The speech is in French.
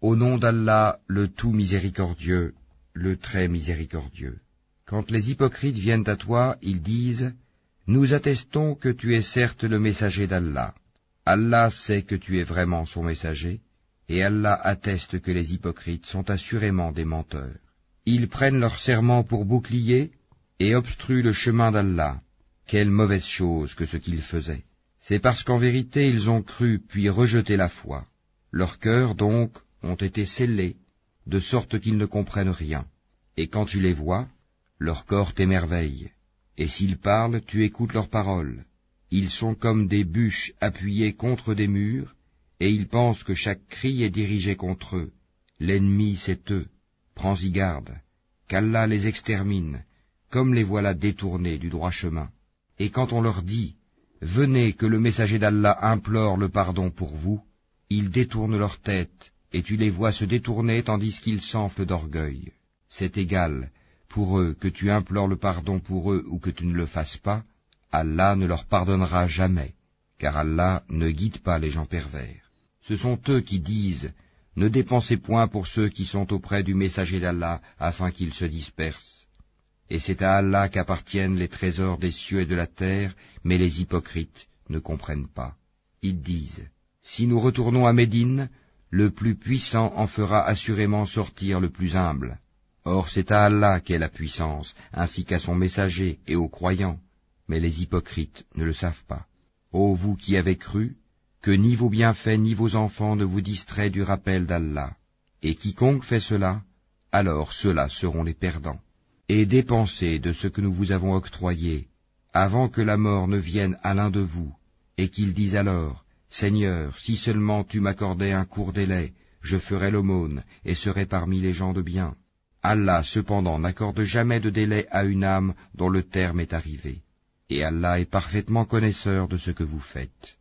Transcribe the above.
Au nom d'Allah, le tout miséricordieux, le très miséricordieux. Quand les hypocrites viennent à toi, ils disent « Nous attestons que tu es certes le messager d'Allah. Allah sait que tu es vraiment son messager, et Allah atteste que les hypocrites sont assurément des menteurs. Ils prennent leur serment pour bouclier et obstruent le chemin d'Allah. Quelle mauvaise chose que ce qu'ils faisaient. C'est parce qu'en vérité ils ont cru puis rejeté la foi. Leurs cœurs donc ont été scellés, de sorte qu'ils ne comprennent rien. Et quand tu les vois, leur corps t'émerveille. Et s'ils parlent, tu écoutes leurs paroles. Ils sont comme des bûches appuyées contre des murs, et ils pensent que chaque cri est dirigé contre eux. L'ennemi, c'est eux. Prends-y garde, qu'Allah les extermine, comme les voilà détournés du droit chemin. Et quand on leur dit « Venez que le messager d'Allah implore le pardon pour vous », ils détournent leur tête, et tu les vois se détourner tandis qu'ils s'enflent d'orgueil. C'est égal, pour eux, que tu implores le pardon pour eux ou que tu ne le fasses pas, Allah ne leur pardonnera jamais, car Allah ne guide pas les gens pervers. Ce sont eux qui disent « Ne dépensez point pour ceux qui sont auprès du messager d'Allah, afin qu'ils se dispersent. » Et c'est à Allah qu'appartiennent les trésors des cieux et de la terre, mais les hypocrites ne comprennent pas. Ils disent « Si nous retournons à Médine, le plus puissant en fera assurément sortir le plus humble. » Or c'est à Allah qu'est la puissance, ainsi qu'à son messager et aux croyants, mais les hypocrites ne le savent pas. Ô vous qui avez cru, que ni vos bienfaits ni vos enfants ne vous distraient du rappel d'Allah. Et quiconque fait cela, alors ceux-là seront les perdants. Et dépensez de ce que nous vous avons octroyé, avant que la mort ne vienne à l'un de vous, et qu'il dise alors, « Seigneur, si seulement tu m'accordais un court délai, je ferais l'aumône, et serais parmi les gens de bien. » Allah, cependant, n'accorde jamais de délai à une âme dont le terme est arrivé. Et Allah est parfaitement connaisseur de ce que vous faites.